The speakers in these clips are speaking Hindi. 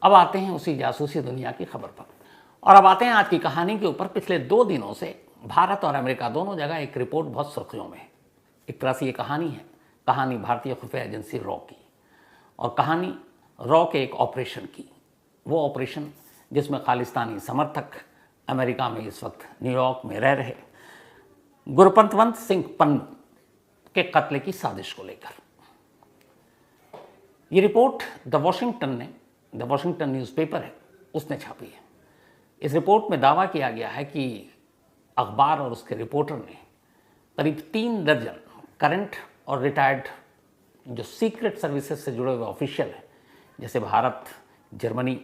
अब आते हैं उसी जासूसी दुनिया की खबर पर, और अब आते हैं आज की कहानी के ऊपर। पिछले 2 दिनों से भारत और अमेरिका दोनों जगह एक रिपोर्ट बहुत सुर्खियों में है। एक तरह से ये कहानी है, कहानी भारतीय खुफिया एजेंसी रॉ की, और कहानी रॉ के एक ऑपरेशन की। वो ऑपरेशन जिसमें खालिस्तानी समर्थक अमेरिका में इस वक्त न्यूयॉर्क में रह रहे गुरपतवंत सिंह पन्नू के कत्ल की साजिश को लेकर। ये रिपोर्ट द वॉशिंगटन न्यूज़पेपर है, उसने छापी है। इस रिपोर्ट में दावा किया गया है कि अखबार और उसके रिपोर्टर ने करीब 3 दर्जन करंट और रिटायर्ड जो सीक्रेट सर्विसेज से जुड़े हुए ऑफिशियल हैं, जैसे भारत, जर्मनी,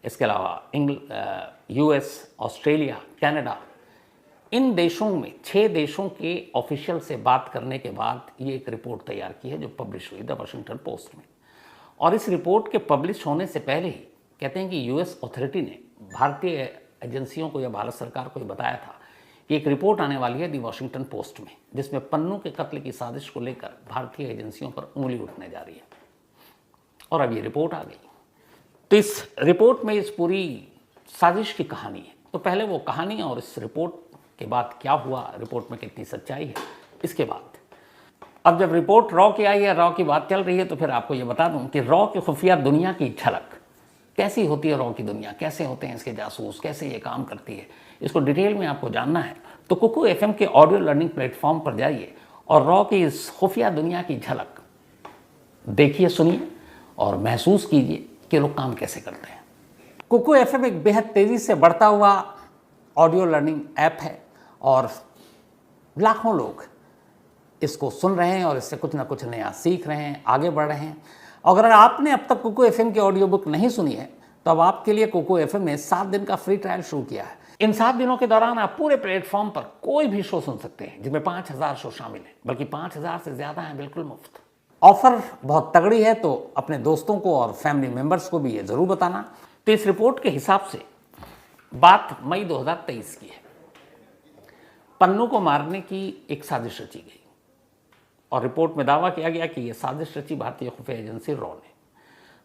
इसके अलावा यूएस, ऑस्ट्रेलिया, कनाडा, इन देशों में 6 देशों के ऑफिशियल से बात करने के बाद ये एक रिपोर्ट तैयार की है जो पब्लिश हुई द वॉशिंगटन पोस्ट में। और इस रिपोर्ट के पब्लिश होने से पहले ही कहते हैं कि यूएस अथॉरिटी ने भारतीय एजेंसियों को या भारत सरकार को ये बताया था कि एक रिपोर्ट आने वाली है दी वॉशिंगटन पोस्ट में, जिसमें पन्नू के कत्ल की साजिश को लेकर भारतीय एजेंसियों पर उंगली उठने जा रही है। और अब ये रिपोर्ट आ गई, तो इस रिपोर्ट में इस पूरी साजिश की कहानी है। तो पहले वो कहानी और इस रिपोर्ट के बाद क्या हुआ, रिपोर्ट में कितनी सच्चाई है, इसके बाद अब जब रिपोर्ट रॉ की आई है, रॉ की बात चल रही है, तो फिर आपको ये बता दूं कि रॉ की खुफिया दुनिया की झलक कैसी होती है। रॉ की दुनिया कैसे होते हैं इसके जासूस, कैसे ये काम करती है, इसको डिटेल में आपको जानना है तो कुकू एफएम के ऑडियो लर्निंग प्लेटफॉर्म पर जाइए और रॉ की इस खुफिया दुनिया की झलक देखिए, सुनिए और महसूस कीजिए कि लोग काम कैसे करते हैं। कुकू एफएम एक बेहद तेज़ी से बढ़ता हुआ ऑडियो लर्निंग ऐप है और लाखों लोग इसको सुन रहे हैं और इससे कुछ ना कुछ नया सीख रहे हैं, आगे बढ़ रहे हैं। अगर आपने अब तक कुकू एफएम की ऑडियो बुक नहीं सुनी है तो अब आपके लिए कुकू एफएम ने 7 दिन का फ्री ट्रायल शुरू किया है। इन 7 दिनों के दौरान आप पूरे प्लेटफॉर्म पर कोई भी शो सुन सकते हैं, जिसमें 5000 शो शामिल हैं, बल्कि 5000 से ज़्यादा हैं बिल्कुल मुफ्त। ऑफर बहुत तगड़ी है, तो अपने दोस्तों को और फैमिली मेम्बर्स को भी ये ज़रूर बताना। तो इस रिपोर्ट के हिसाब से बात मई 2023 की है। पन्नू को मारने की एक साजिश रची गई और रिपोर्ट में दावा किया गया कि यह साजिश रची भारतीय खुफिया एजेंसी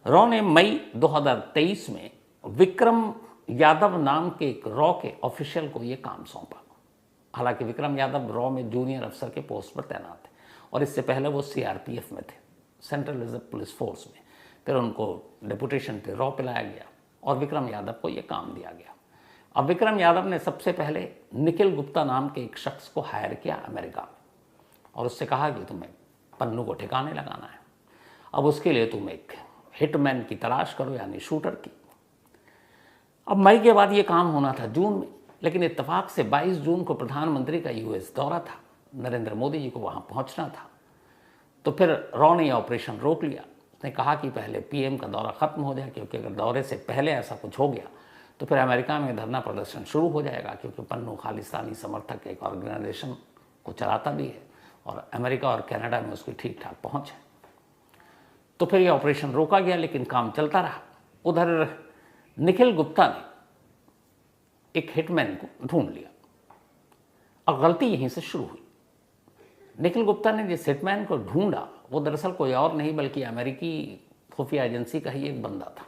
रॉ ने मई 2023 में विक्रम यादव नाम के एक रॉ के ऑफिशियल को यह काम सौंपा। हालांकि विक्रम यादव रॉ में जूनियर अफसर के पोस्ट पर तैनात थे और इससे पहले वो सीआरपीएफ में थे, सेंट्रल रिजर्व पुलिस फोर्स में। फिर उनको डेपुटेशन पे रॉ पे लाया गया और विक्रम यादव को यह काम दिया गया। अब विक्रम यादव ने सबसे पहले निखिल गुप्ता नाम के एक शख्स को हायर किया अमेरिका में और उससे कहा कि तुम्हें पन्नू को ठिकाने लगाना है। अब उसके लिए तुम एक हिटमैन की तलाश करो, यानी शूटर की। अब मई के बाद ये काम होना था जून में, लेकिन इत्तेफाक से 22 जून को प्रधानमंत्री का यूएस दौरा था, नरेंद्र मोदी जी को वहाँ पहुँचना था। तो फिर रॉ ने ऑपरेशन रोक लिया। उसने कहा कि पहले पीएम का दौरा ख़त्म हो जाए, क्योंकि अगर दौरे से पहले ऐसा कुछ हो गया तो फिर अमेरिका में धरना प्रदर्शन शुरू हो जाएगा, क्योंकि पन्नू खालिस्तानी समर्थक एक ऑर्गेनाइजेशन को चलाता भी है और अमेरिका और कनाडा में उसकी ठीक ठाक पहुँच है। तो फिर ये ऑपरेशन रोका गया, लेकिन काम चलता रहा। उधर निखिल गुप्ता ने एक हिटमैन को ढूंढ लिया और गलती यहीं से शुरू हुई। निखिल गुप्ता ने जिस हिटमैन को ढूंढा वो दरअसल कोई और नहीं बल्कि अमेरिकी खुफिया एजेंसी का ही एक बंदा था।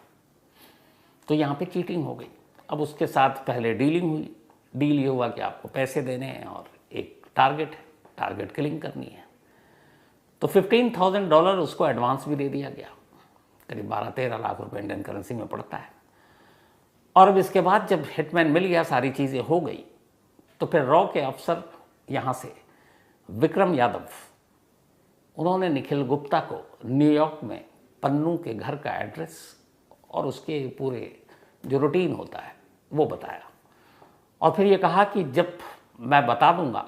तो यहाँ पे चीटिंग हो गई। अब उसके साथ पहले डीलिंग हुई। डील ये हुआ कि आपको पैसे देने हैं और एक टारगेट किलिंग करनी है। तो $15,000 उसको एडवांस भी दे दिया गया, करीब 12-13 लाख रुपए इंडियन करेंसी में पड़ता है। और अब इसके बाद जब हिटमैन मिल गया, सारी चीज़ें हो गई, तो फिर रॉ के अफसर यहाँ से विक्रम यादव, उन्होंने निखिल गुप्ता को न्यूयॉर्क में पन्नू के घर का एड्रेस और उसके पूरे जो रूटीन होता है वो बताया और फिर ये कहा कि जब मैं बता दूंगा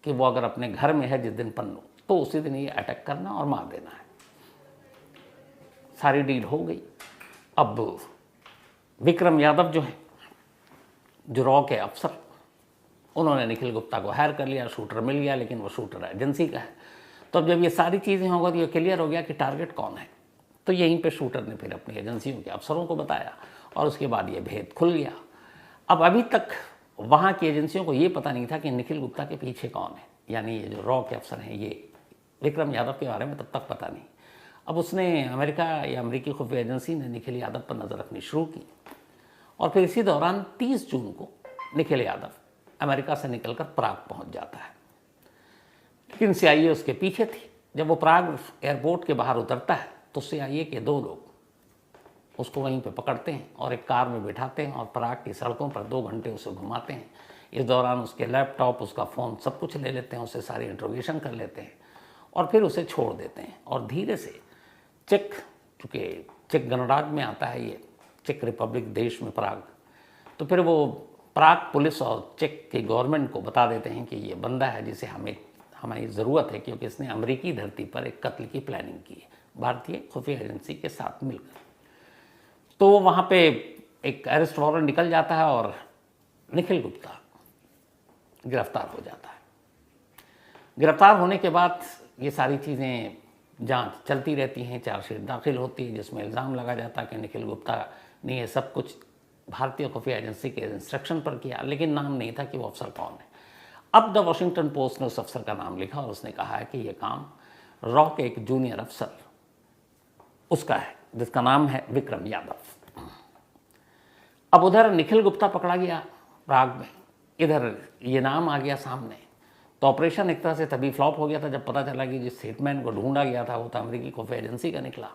कि वो अगर अपने घर में है जिस दिन पन्नू, तो उसी दिन ये अटैक करना और मार देना है। सारी डील हो गई। अब विक्रम यादव जो है, जो रॉ के अफसर, उन्होंने निखिल गुप्ता को हायर कर लिया। शूटर मिल गया, लेकिन वो शूटर एजेंसी का है। तो अब जब ये सारी चीज़ें हो गई तो ये क्लियर हो गया कि टारगेट कौन है। तो यहीं पे शूटर ने फिर अपनी एजेंसियों के अफसरों को बताया और उसके बाद ये भेद खुल गया। अब अभी तक वहाँ की एजेंसियों को ये पता नहीं था कि निखिल गुप्ता के पीछे कौन है, यानी ये जो रॉ के अफसर हैं, ये विक्रम यादव के बारे में तब तक पता नहीं। अब उसने अमेरिका या अमेरिकी खुफिया एजेंसी ने निखिल यादव पर नज़र रखनी शुरू की और फिर इसी दौरान 30 जून को निखिल यादव अमेरिका से निकलकर प्राग पहुंच जाता है। लेकिन CIA उसके पीछे थी। जब वो प्राग एयरपोर्ट के बाहर उतरता है तो CIA के 2 लोग उसको वहीं पे पकड़ते हैं और एक कार में बिठाते हैं और प्राग की सड़कों पर 2 घंटे उसे घुमाते हैं। इस दौरान उसके लैपटॉप, उसका फ़ोन सब कुछ ले लेते हैं, उससे सारी इंट्रोगेशन कर लेते हैं और फिर उसे छोड़ देते हैं। और धीरे से चूँकि चेक गणराज्य में आता है ये, चेक रिपब्लिक देश में प्राग, तो फिर वो प्राग पुलिस और चेक की गवर्नमेंट को बता देते हैं कि ये बंदा है जिसे हमारी ज़रूरत है, क्योंकि इसने अमेरिकी धरती पर एक कत्ल की प्लानिंग की है भारतीय खुफिया एजेंसी के साथ मिलकर। तो वहाँ पे एक अरेस्ट वारंट निकल जाता है और निखिल गुप्ता गिरफ्तार हो जाता है। गिरफ्तार होने के बाद ये सारी चीज़ें जांच चलती रहती हैं, चार्जशीट दाखिल होती है जिसमें इल्ज़ाम लगा जाता है कि निखिल गुप्ता ने ये सब कुछ भारतीय खुफिया एजेंसी के इंस्ट्रक्शन पर किया, लेकिन नाम नहीं था कि वो अफसर कौन है। अब द वॉशिंगटन पोस्ट ने उस अफसर का नाम लिखा और उसने कहा है कि ये काम रॉ के एक जूनियर अफसर उसका है जिसका नाम है विक्रम यादव। अब उधर निखिल गुप्ता पकड़ा गया प्राग में, इधर ये नाम आ गया सामने। तो ऑपरेशन एक तरह से तभी फ्लॉप हो गया था जब पता चला कि जिस हिटमैन को ढूंढा गया था वो तो अमेरिकी खुफिया एजेंसी का निकला।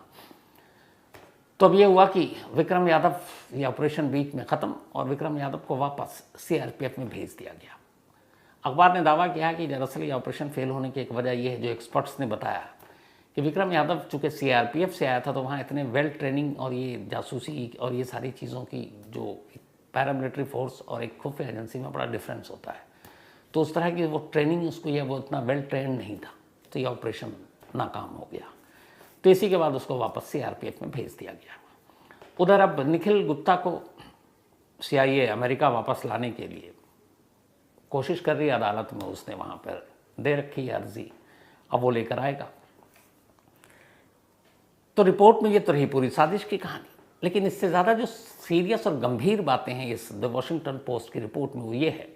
तो अब ये हुआ कि विक्रम यादव, ये ऑपरेशन बीच में ख़त्म और विक्रम यादव को वापस CRPF में भेज दिया गया। अखबार ने दावा किया कि दरअसल ये ऑपरेशन फेल होने की एक वजह यह है, जो एक्सपर्ट्स ने बताया, कि विक्रम यादव चूँकि CRPF से आया था तो वहाँ इतने वेल ट्रेनिंग और ये जासूसी और ये सारी चीज़ों की जो पैरामिलिट्री फोर्स और एक खुफिया एजेंसी में बड़ा डिफरेंस होता है, तो उस तरह की वो ट्रेनिंग उसको ये वो इतना वेल ट्रेंड नहीं था, तो ये ऑपरेशन नाकाम हो गया। तो इसी के बाद उसको वापस CRPF में भेज दिया गया। उधर अब निखिल गुप्ता को CIA अमेरिका वापस लाने के लिए कोशिश कर रही है, अदालत में उसने वहाँ पर दे रखी है अर्जी, अब वो लेकर आएगा। तो रिपोर्ट में ये तो रही पूरी साजिश की कहानी, लेकिन इससे ज़्यादा जो सीरियस और गंभीर बातें हैं इस द वॉशिंगटन पोस्ट की रिपोर्ट में वो ये है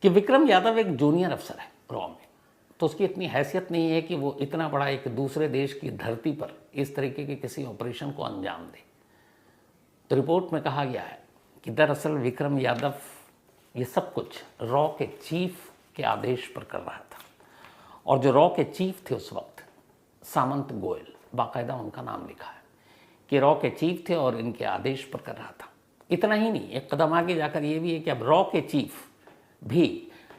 कि विक्रम यादव एक जूनियर अफसर है रॉ में, तो उसकी इतनी हैसियत नहीं है कि वो इतना बड़ा एक दूसरे देश की धरती पर इस तरीके के किसी ऑपरेशन को अंजाम दे। तो रिपोर्ट में कहा गया है कि दरअसल विक्रम यादव ये सब कुछ रॉ के चीफ के आदेश पर कर रहा था, और जो रॉ के चीफ थे उस वक्त सामंत गोयल, बाकायदा उनका नाम लिखा है कि रॉ के चीफ थे और इनके आदेश पर कर रहा था। इतना ही नहीं, एक कदम आगे जाकर ये भी है कि अब रॉ के चीफ भी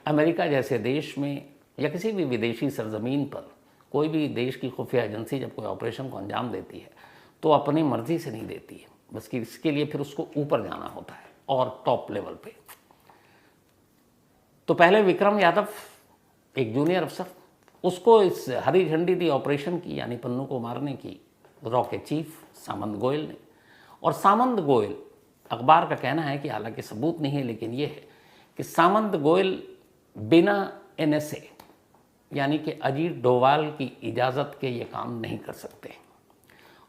अमेरिका जैसे देश में या किसी भी विदेशी सरजमीन पर कोई भी देश की खुफिया एजेंसी जब कोई ऑपरेशन को अंजाम देती है तो अपनी मर्जी से नहीं देती है, बस कि इसके लिए फिर उसको ऊपर जाना होता है और टॉप लेवल पे। तो पहले विक्रम यादव एक जूनियर अफसर, उसको इस हरी झंडी दी ऑपरेशन की, यानी पन्नू को मारने की, रॉ के चीफ सामंत गोयल ने। और सामंत गोयल, अखबार का कहना है कि हालांकि सबूत नहीं है लेकिन ये है कि सामंत गोयल बिना NSA यानी कि अजीत डोवाल की इजाज़त के ये काम नहीं कर सकते।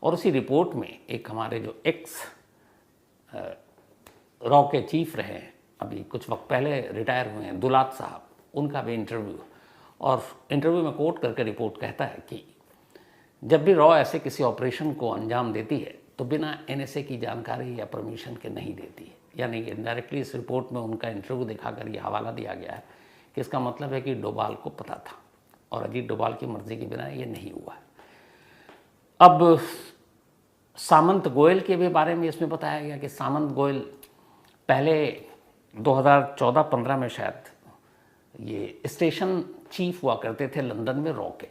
और उसी रिपोर्ट में एक हमारे जो एक्स रॉ के चीफ रहे हैं, अभी कुछ वक्त पहले रिटायर हुए हैं, दुलात साहब, उनका भी इंटरव्यू, और इंटरव्यू में कोट करके रिपोर्ट कहता है कि जब भी रॉ ऐसे किसी ऑपरेशन को अंजाम देती है तो बिना NSA की जानकारी या परमिशन के नहीं देती है। यानी कि डायरेक्टली इस रिपोर्ट में उनका इंटरव्यू दिखाकर ये हवाला दिया गया है कि इसका मतलब है कि डोभाल को पता था और अजीत डोभाल की मर्जी के बिना ये नहीं हुआ है। अब सामंत गोयल के भी बारे में इसमें बताया गया कि सामंत गोयल पहले 2014-15 में शायद ये स्टेशन चीफ हुआ करते थे लंदन में रॉ के,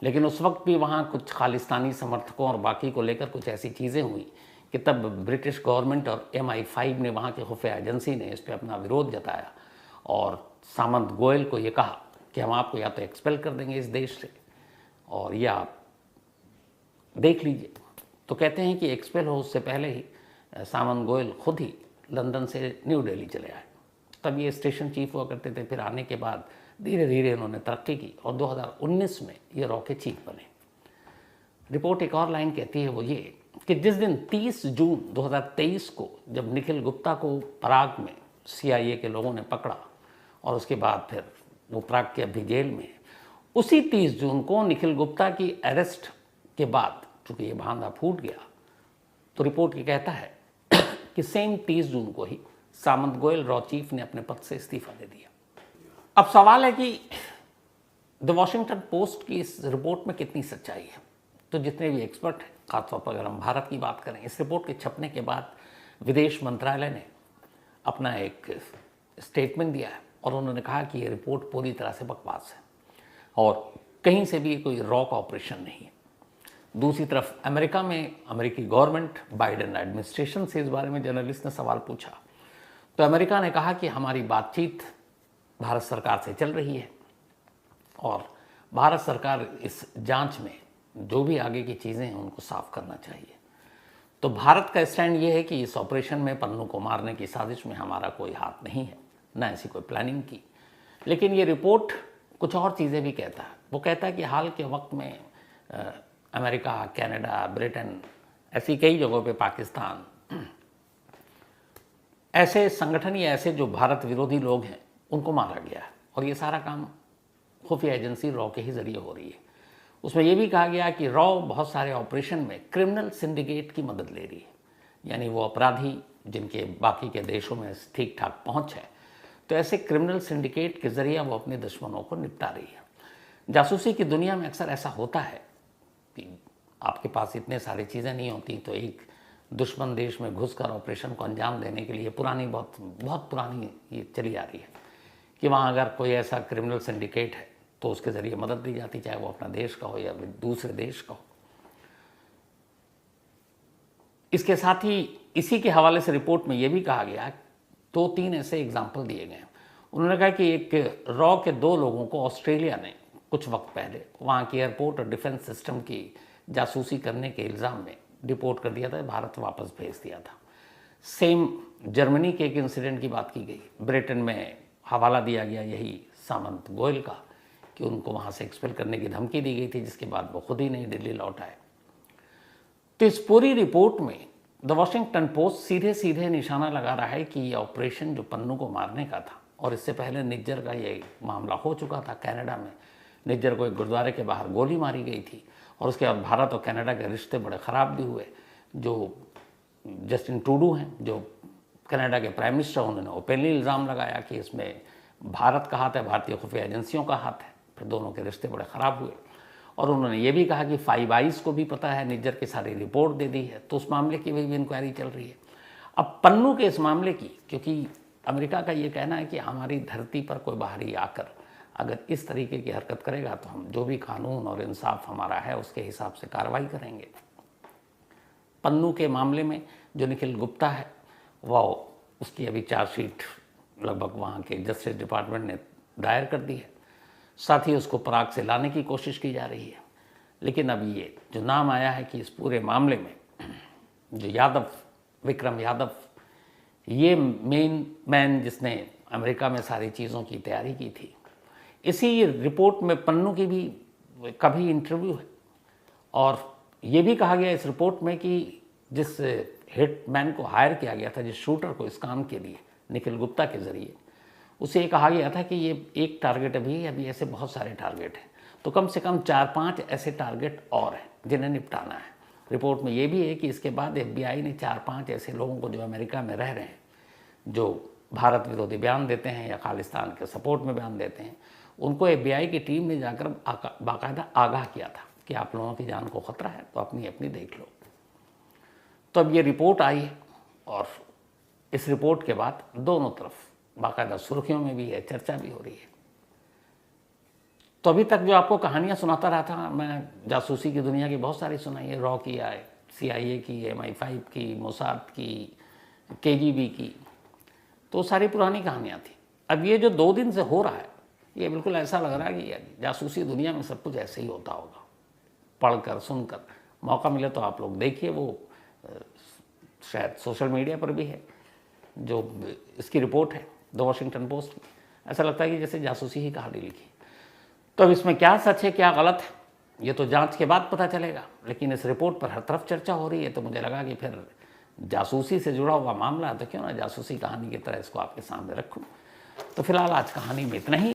लेकिन उस वक्त भी वहाँ कुछ खालिस्तानी समर्थकों और बाकी को लेकर कुछ ऐसी चीज़ें हुई कि तब ब्रिटिश गवर्नमेंट और MI5 ने, वहाँ की खुफिया एजेंसी ने, इस पर अपना विरोध जताया और सामंत गोयल को ये कहा कि हम आपको या तो एक्सपेल कर देंगे इस देश से और या आप देख लीजिए। तो कहते हैं कि एक्सपेल हो उससे पहले ही सामंत गोयल खुद ही लंदन से न्यू दिल्ली चले आए। तब ये स्टेशन चीफ हुआ करते थे। फिर आने के बाद धीरे धीरे इन्होंने तरक्की की और 2019 में ये रॉ के चीफ बने। रिपोर्ट एक और लाइन कहती है वो ये कि जिस दिन 30 जून 2023 को जब निखिल गुप्ता को प्राग में CIA के लोगों ने पकड़ा और उसके बाद फिर वो प्राग के अभी जेल में, उसी 30 जून को निखिल गुप्ता की अरेस्ट के बाद चूंकि ये भांडा फूट गया, तो रिपोर्ट ये कहता है कि सेम 30 जून को ही सामंत गोयल रॉ चीफ ने अपने पद से इस्तीफा दे दिया। अब सवाल है कि द वॉशिंगटन पोस्ट की इस रिपोर्ट में कितनी सच्चाई है। तो जितने भी एक्सपर्ट हैं, खासतौर पर अगर हम भारत की बात करें, इस रिपोर्ट के छपने के बाद विदेश मंत्रालय ने अपना एक स्टेटमेंट दिया है और उन्होंने कहा कि ये रिपोर्ट पूरी तरह से बकवास है और कहीं से भी कोई रॉ का ऑपरेशन नहीं है। दूसरी तरफ अमेरिका में अमेरिकी गवर्नमेंट, बाइडेन एडमिनिस्ट्रेशन से इस बारे में जर्नलिस्ट ने सवाल पूछा, तो अमेरिका ने कहा कि हमारी बातचीत भारत सरकार से चल रही है और भारत सरकार इस जांच में जो भी आगे की चीज़ें हैं उनको साफ करना चाहिए। तो भारत का स्टैंड ये है कि इस ऑपरेशन में पन्नू को मारने की साजिश में हमारा कोई हाथ नहीं है, ना ऐसी कोई प्लानिंग की। लेकिन ये रिपोर्ट कुछ और चीज़ें भी कहता है। वो कहता है कि हाल के वक्त में अमेरिका, कनाडा, ब्रिटेन, ऐसी कई जगहों पे, पाकिस्तान, ऐसे संगठन या ऐसे जो भारत विरोधी लोग हैं उनको मारा गया है और ये सारा काम खुफिया एजेंसी रॉ के ही जरिए हो रही है। उसमें यह भी कहा गया कि रॉ बहुत सारे ऑपरेशन में क्रिमिनल सिंडिकेट की मदद ले रही है, यानी वो अपराधी जिनके बाकी के देशों में ठीक ठाक पहुंच है, तो ऐसे क्रिमिनल सिंडिकेट के जरिए वो अपने दुश्मनों को निपटा रही है। जासूसी की दुनिया में अक्सर ऐसा होता है कि आपके पास इतने सारी चीज़ें नहीं होती, तो एक दुश्मन देश में घुसकर ऑपरेशन को अंजाम देने के लिए बहुत पुरानी ये चली आ रही है कि वहाँ अगर कोई ऐसा क्रिमिनल सिंडिकेट है तो उसके ज़रिए मदद दी जाती, चाहे वो अपना देश का हो या दूसरे देश का हो। इसके साथ ही इसी के हवाले से रिपोर्ट में ये भी कहा गया, 2-3 ऐसे एग्जाम्पल दिए गए हैं। उन्होंने कहा कि एक रॉ के 2 लोगों को ऑस्ट्रेलिया ने कुछ वक्त पहले वहाँ की एयरपोर्ट और डिफेंस सिस्टम की जासूसी करने के इल्ज़ाम में डिपोर्ट कर दिया था, भारत वापस भेज दिया था। सेम जर्मनी के एक इंसिडेंट की बात की गई, ब्रिटेन में हवाला दिया गया यही सामंत गोयल का कि उनको वहाँ से एक्सपेल करने की धमकी दी गई थी, जिसके बाद वो खुद ही नहीं दिल्ली लौट आए। तो इस पूरी रिपोर्ट में द वॉशिंगटन पोस्ट सीधे सीधे निशाना लगा रहा है कि ये ऑपरेशन जो पन्नू को मारने का था, और इससे पहले निज्जर का ये मामला हो चुका था कनाडा में, निज्जर को एक गुरुद्वारे के बाहर गोली मारी गई थी और उसके बाद भारत और कनाडा के रिश्ते बड़े ख़राब भी हुए। जो जस्टिन ट्रूडो हैं, जो कनाडा के प्राइम मिनिस्टर, उन्होंने ओपनली इल्ज़ाम लगाया कि इसमें भारत का हाथ है, भारतीय खुफिया एजेंसियों का हाथ है। फिर दोनों के रिश्ते बड़े ख़राब हुए और उन्होंने ये भी कहा कि 5 आइज़ को भी पता है, निज्जर की सारी रिपोर्ट दे दी है, तो उस मामले की भी इंक्वायरी चल रही है। अब पन्नू के इस मामले की, क्योंकि अमेरिका का ये कहना है कि हमारी धरती पर कोई बाहरी आकर अगर इस तरीके की हरकत करेगा तो हम जो भी कानून और इंसाफ हमारा है उसके हिसाब से कार्रवाई करेंगे। पन्नू के मामले में जो निखिल गुप्ता है, वह उसकी अभी चार्जशीट लगभग वहाँ के जस्टिस डिपार्टमेंट ने दायर कर दी है। साथ ही उसको पराग से लाने की कोशिश की जा रही है। लेकिन अब ये जो नाम आया है कि इस पूरे मामले में जो यादव, विक्रम यादव, ये मेन मैन जिसने अमेरिका में सारी चीज़ों की तैयारी की थी, इसी रिपोर्ट में पन्नू की भी कभी इंटरव्यू है और ये भी कहा गया इस रिपोर्ट में कि जिस हिटमैन को हायर किया गया था, जिस शूटर को इस काम के लिए निखिल गुप्ता के ज़रिए, उसे ये कहा गया था कि ये एक टारगेट अभी ऐसे बहुत सारे टारगेट हैं, तो कम से कम 4-5 ऐसे टारगेट और हैं जिन्हें निपटाना है। रिपोर्ट में ये भी है कि इसके बाद FBI ने 4-5 ऐसे लोगों को जो अमेरिका में रह रहे हैं, जो भारत विरोधी बयान देते हैं या खालिस्तान के सपोर्ट में बयान देते हैं, उनको FBI की टीम ने जाकर बाकायदा आगाह किया था कि आप लोगों की जान को खतरा है, तो अपनी देख लो। तो अब ये रिपोर्ट आई है और इस रिपोर्ट के बाद दोनों तरफ बाकायदा सुर्खियों में भी है, चर्चा भी हो रही है। तो अभी तक जो आपको कहानियां सुनाता रहा था मैं, जासूसी की दुनिया की बहुत सारी सुनाई है, रॉ की, CIA की, MI5 की, मोसाद की, KGB की, तो सारी पुरानी कहानियां थी। अब ये जो 2 दिन से हो रहा है, ये बिल्कुल ऐसा लग रहा है कि जासूसी दुनिया में सब कुछ ऐसे ही होता होगा। पढ़कर, सुनकर, मौका मिले तो आप लोग देखिए, वो शायद सोशल मीडिया पर भी है, जो इसकी रिपोर्ट है द वॉशिंगटन पोस्ट की। ऐसा लगता है कि जैसे जासूसी ही कहानी लिखी। तो अब इसमें क्या सच है, क्या गलत है, ये तो जांच के बाद पता चलेगा। लेकिन इस रिपोर्ट पर हर तरफ चर्चा हो रही है, तो मुझे लगा कि फिर जासूसी से जुड़ा हुआ मामला है, तो क्यों ना जासूसी कहानी की तरह इसको आपके सामने रखूं। तो फिलहाल आज कहानी में इतना ही।